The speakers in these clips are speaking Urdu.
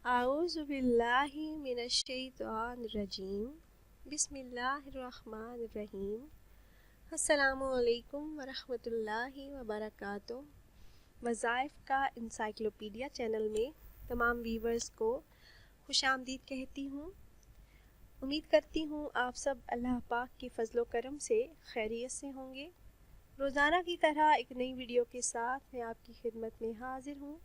اعوذ باللہ من الشیطان الرجیم بسم اللہ الرحمن الرحیم۔ السلام علیکم ورحمۃ اللہ وبرکاتہ۔ وظائف کا انسائکلوپیڈیا چینل میں تمام ویورز کو خوش آمدید کہتی ہوں۔ امید کرتی ہوں آپ سب اللہ پاک کے فضل و کرم سے خیریت سے ہوں گے۔ روزانہ کی طرح ایک نئی ویڈیو کے ساتھ میں آپ کی خدمت میں حاضر ہوں۔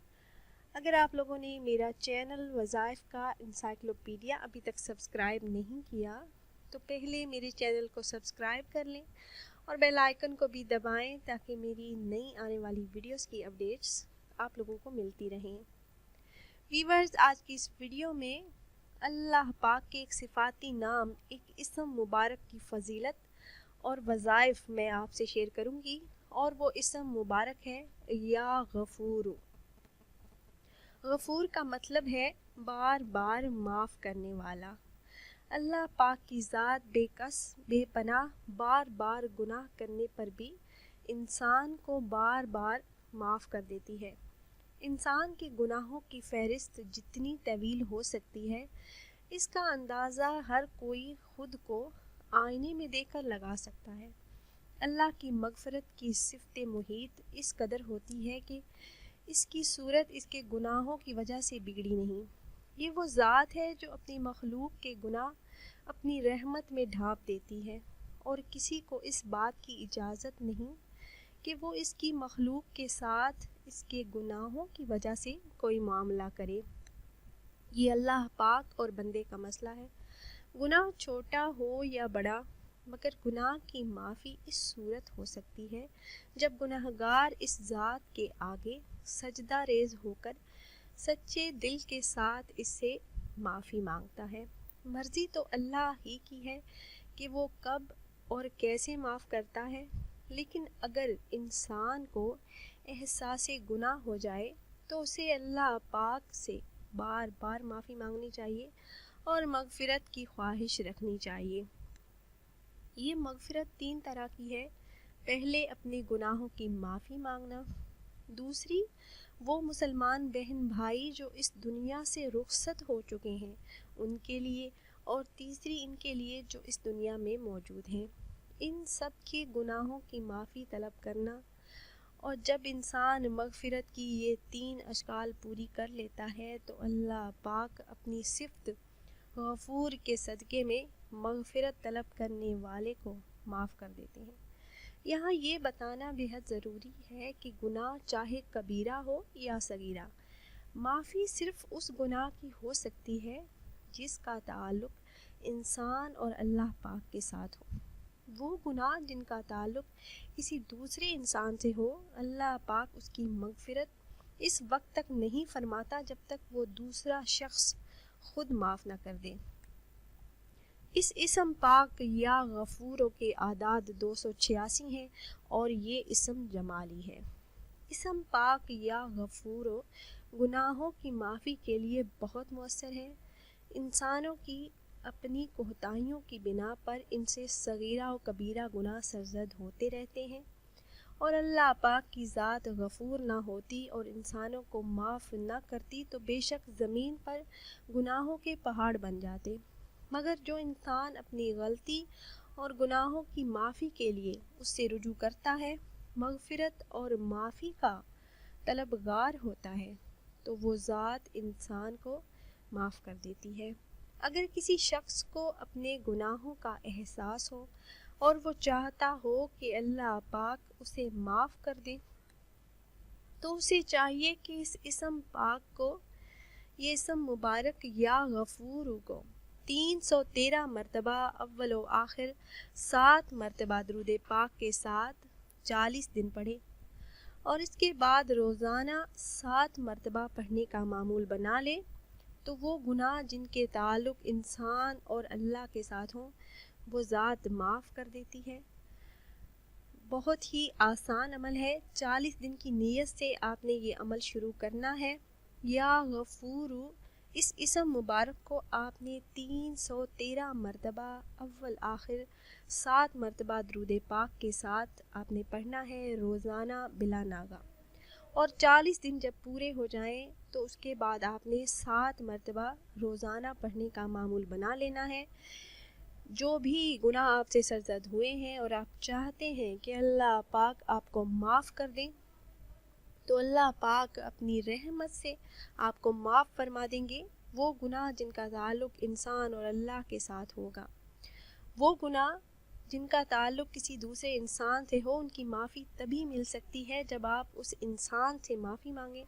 اگر آپ لوگوں نے میرا چینل وظائف کا انسائکلوپیڈیا ابھی تک سبسکرائب نہیں کیا تو پہلے میرے چینل کو سبسکرائب کر لیں اور بیل آئیکن کو بھی دبائیں تاکہ میری نئی آنے والی ویڈیوز کی اپڈیٹس آپ لوگوں کو ملتی رہیں۔ ویورز، آج کی اس ویڈیو میں اللہ پاک کے ایک صفاتی نام، ایک اسم مبارک کی فضیلت اور وظائف میں آپ سے شیئر کروں گی، اور وہ اسم مبارک ہے یا غفور۔ غفور کا مطلب ہے بار بار معاف کرنے والا۔ اللہ پاک کی ذات بے کس بے پناہ بار بار گناہ کرنے پر بھی انسان کو بار بار معاف کر دیتی ہے۔ انسان کے گناہوں کی فہرست جتنی طویل ہو سکتی ہے، اس کا اندازہ ہر کوئی خود کو آئینے میں دیکھ کر لگا سکتا ہے۔ اللہ کی مغفرت کی صفت محیط اس قدر ہوتی ہے کہ اس کی صورت اس کے گناہوں کی وجہ سے بگڑی نہیں۔ یہ وہ ذات ہے جو اپنی مخلوق کے گناہ اپنی رحمت میں ڈھانپ دیتی ہے، اور کسی کو اس بات کی اجازت نہیں کہ وہ اس کی مخلوق کے ساتھ اس کے گناہوں کی وجہ سے کوئی معاملہ کرے۔ یہ اللہ پاک اور بندے کا مسئلہ ہے۔ گناہ چھوٹا ہو یا بڑا، مگر گناہ کی معافی اس صورت ہو سکتی ہے جب گناہ گار اس ذات کے آگے سجدہ ریز ہو کر سچے دل کے ساتھ اس سے معافی مانگتا ہے۔ مرضی تو اللہ ہی کی ہے کہ وہ کب اور کیسے معاف کرتا ہے، لیکن اگر انسان کو احساس گناہ ہو جائے تو اسے اللہ پاک سے بار بار معافی مانگنی چاہیے اور مغفرت کی خواہش رکھنی چاہیے۔ یہ مغفرت تین طرح کی ہے۔ پہلے اپنے گناہوں کی معافی مانگنا، دوسری وہ مسلمان بہن بھائی جو اس دنیا سے رخصت ہو چکے ہیں ان کے لیے، اور تیسری ان کے لیے جو اس دنیا میں موجود ہیں۔ ان سب کے گناہوں کی معافی طلب کرنا، اور جب انسان مغفرت کی یہ تین اشکال پوری کر لیتا ہے تو اللہ پاک اپنی صفت غفور کے صدقے میں مغفرت طلب کرنے والے کو معاف کر دیتے ہیں۔ یہاں یہ بتانا بہت ضروری ہے کہ گناہ چاہے کبیرہ ہو یا صغیرہ، معافی صرف اس گناہ کی ہو سکتی ہے جس کا تعلق انسان اور اللہ پاک کے ساتھ ہو۔ وہ گناہ جن کا تعلق کسی دوسرے انسان سے ہو، اللہ پاک اس کی مغفرت اس وقت تک نہیں فرماتا جب تک وہ دوسرا شخص خود معاف نہ کر دے۔ اس اسم پاک یا غفوروں کے اعداد 286 ہیں اور یہ اسم جمالی ہے۔ اسم پاک یا غفوروں گناہوں کی معافی کے لیے بہت مؤثر ہے۔ انسانوں کی اپنی کوتاہیوں کی بنا پر ان سے صغیرہ و کبیرہ گناہ سرزد ہوتے رہتے ہیں، اور اللہ پاک کی ذات غفور نہ ہوتی اور انسانوں کو معاف نہ کرتی تو بے شک زمین پر گناہوں کے پہاڑ بن جاتے۔ مگر جو انسان اپنی غلطی اور گناہوں کی معافی کے لیے اس سے رجوع کرتا ہے، مغفرت اور معافی کا طلبگار ہوتا ہے، تو وہ ذات انسان کو معاف کر دیتی ہے۔ اگر کسی شخص کو اپنے گناہوں کا احساس ہو اور وہ چاہتا ہو کہ اللہ پاک اسے معاف کر دے، تو اسے چاہیے کہ اس اسم پاک کو، یہ اسم مبارک یا غفور کو 313 مرتبہ اول و آخر 7 مرتبہ درود پاک کے ساتھ 40 دن پڑھے، اور اس کے بعد روزانہ 7 مرتبہ پڑھنے کا معمول بنا لے، تو وہ گناہ جن کے تعلق انسان اور اللہ کے ساتھ ہوں وہ ذات معاف کر دیتی ہے۔ بہت ہی آسان عمل ہے۔ 40 دن کی نیت سے آپ نے یہ عمل شروع کرنا ہے۔ یا غفور، اس اسم مبارک کو آپ نے 313 مرتبہ اول آخر 7 مرتبہ درود پاک کے ساتھ آپ نے پڑھنا ہے روزانہ بلا ناغہ، اور 40 دن جب پورے ہو جائیں تو اس کے بعد آپ نے 7 مرتبہ روزانہ پڑھنے کا معمول بنا لینا ہے۔ جو بھی گناہ آپ سے سرزد ہوئے ہیں اور آپ چاہتے ہیں کہ اللہ پاک آپ کو معاف کر دیں، تو اللہ پاک اپنی رحمت سے آپ کو معاف فرما دیں گے۔ وہ گناہ جن کا تعلق انسان اور اللہ کے ساتھ ہوگا، وہ گناہ جن کا تعلق کسی دوسرے انسان سے ہو، ان کی معافی تبھی مل سکتی ہے جب آپ اس انسان سے معافی مانگیں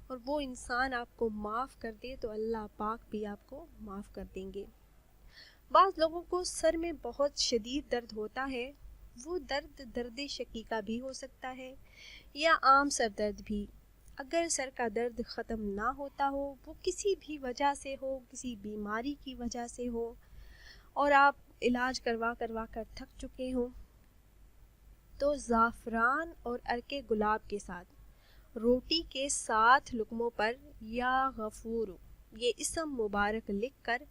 اور وہ انسان آپ کو معاف کر دے، تو اللہ پاک بھی آپ کو معاف کر دیں گے۔ بعض لوگوں کو سر میں بہت شدید درد ہوتا ہے، وہ درد شقیقہ بھی ہو سکتا ہے یا عام سر درد بھی۔ اگر سر کا درد ختم نہ ہوتا ہو، وہ کسی بھی وجہ سے ہو، کسی بیماری کی وجہ سے ہو، اور آپ علاج کروا کر تھک چکے ہوں، تو زعفران اور عرق گلاب کے ساتھ روٹی کے 7 لقموں پر یا غفور یہ اسم مبارک لکھ کر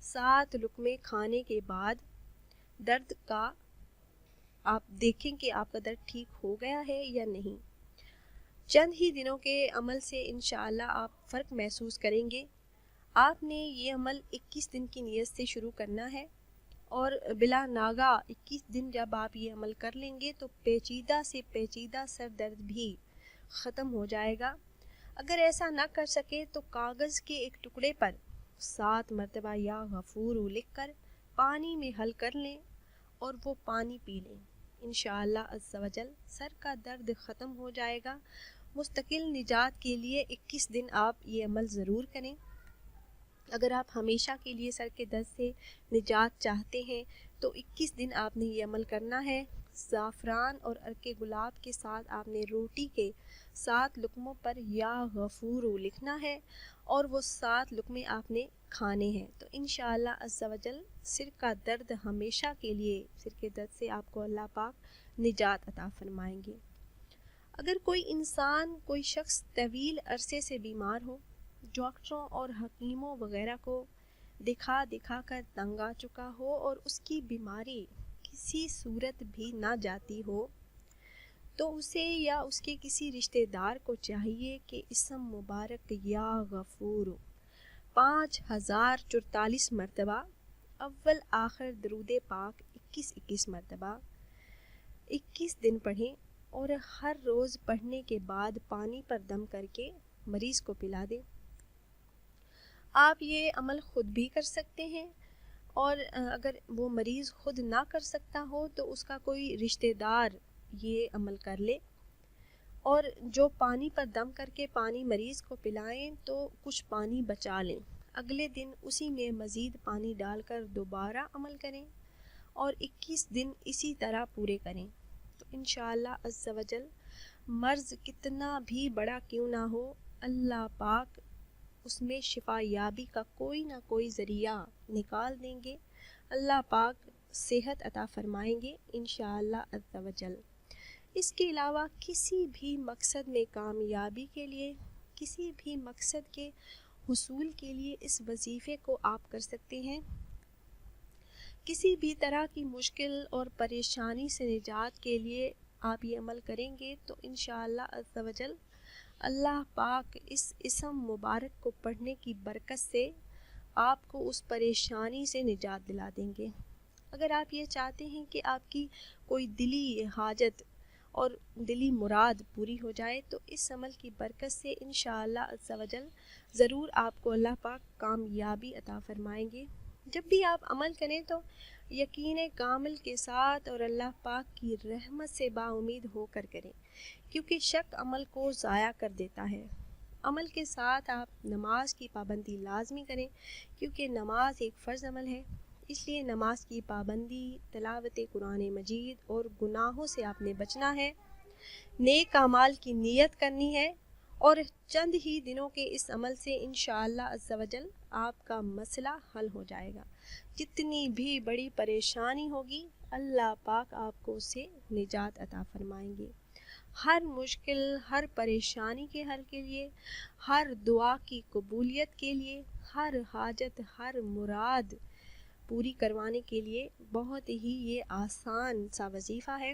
7 لقمے کھانے کے بعد درد کا آپ دیکھیں کہ آپ کا درد ٹھیک ہو گیا ہے یا نہیں۔ چند ہی دنوں کے عمل سے انشاءاللہ آپ فرق محسوس کریں گے۔ آپ نے یہ عمل 21 دن کی نیت سے شروع کرنا ہے، اور بلا ناگہ 21 دن جب آپ یہ عمل کر لیں گے تو پیچیدہ سے پیچیدہ سر درد بھی ختم ہو جائے گا۔ اگر ایسا نہ کر سکے تو کاغذ کے ایک ٹکڑے پر 7 مرتبہ یا غفور لکھ کر پانی میں حل کر لیں اور وہ پانی پی لیں۔ انشاءاللہ عز و جل سر کا درد ختم ہو جائے گا۔ مستقل نجات کے لیے 21 دن آپ یہ عمل ضرور کریں۔ اگر آپ ہمیشہ کے لیے سر کے درد سے نجات چاہتے ہیں تو 21 دن آپ نے یہ عمل کرنا ہے۔ زعفران اور عرق گلاب کے ساتھ آپ نے روٹی کے 7 لقموں پر یا غفور لکھنا ہے اور وہ 7 لقمے آپ نے کھانے ہیں، تو انشاءاللہ عز و جل سر کا درد ہمیشہ کے لیے، سر کے درد سے آپ کو اللہ پاک نجات عطا فرمائیں گے۔ اگر کوئی انسان، کوئی شخص طویل عرصے سے بیمار ہو، ڈاکٹروں اور حکیموں وغیرہ کو دکھا کر تنگ آ چکا ہو اور اس کی بیماری کسی صورت بھی نہ جاتی ہو، تو اسے یا اس کے کسی رشتہ دار کو چاہیے کہ اسم مبارک یا غفور 5044 مرتبہ، اول آخر درود پاک 21 مرتبہ 21 دن پڑھیں، اور ہر روز پڑھنے کے بعد پانی پر دم کر کے مریض کو پلا دیں۔ آپ یہ عمل خود بھی کر سکتے ہیں، اور اگر وہ مریض خود نہ کر سکتا ہو تو اس کا کوئی رشتہ دار یہ عمل کر لے، اور جو پانی پر دم کر کے پانی مریض کو پلائیں تو کچھ پانی بچا لیں، اگلے دن اسی میں مزید پانی ڈال کر دوبارہ عمل کریں اور 21 دن اسی طرح پورے کریں، تو انشاءاللہ عز و جل مرض کتنا بھی بڑا کیوں نہ ہو، اللہ پاک اس میں شفا یابی کا کوئی نہ کوئی ذریعہ نکال دیں گے، اللہ پاک صحت عطا فرمائیں گے انشاءاللہ عز و جل۔ اس کے علاوہ کسی بھی مقصد میں کامیابی کے لیے، کسی بھی مقصد کے حصول کے لیے اس وظیفے کو آپ کر سکتے ہیں۔ کسی بھی طرح کی مشکل اور پریشانی سے نجات کے لیے آپ یہ عمل کریں گے تو انشاءاللہ عز و جل اللہ پاک اس اسم مبارک کو پڑھنے کی برکت سے آپ کو اس پریشانی سے نجات دلا دیں گے۔ اگر آپ یہ چاہتے ہیں کہ آپ کی کوئی دلی حاجت اور دلی مراد پوری ہو جائے تو اس عمل کی برکت سے انشاءاللہ عز و جل ضرور آپ کو اللہ پاک کامیابی عطا فرمائیں گے۔ جب بھی آپ عمل کریں تو یقین کامل کے ساتھ اور اللہ پاک کی رحمت سے با امید ہو کر کریں، کیونکہ شک عمل کو ضائع کر دیتا ہے۔ عمل کے ساتھ آپ نماز کی پابندی لازمی کریں، کیونکہ نماز ایک فرض عمل ہے، اس لیے نماز کی پابندی، تلاوت قرآن مجید اور گناہوں سے آپ نے بچنا ہے، نیک اعمال کی نیت کرنی ہے، اور چند ہی دنوں کے اس عمل سے انشاءاللہ عز و جل آپ کا مسئلہ حل ہو جائے گا۔ جتنی بھی بڑی پریشانی ہوگی اللہ پاک آپ کو اسے نجات عطا فرمائیں گے۔ ہر مشکل، ہر پریشانی کے حل کے لیے، ہر دعا کی قبولیت کے لیے، ہر حاجت، ہر مراد پوری کروانے کے لیے بہت ہی یہ آسان سا وظیفہ ہے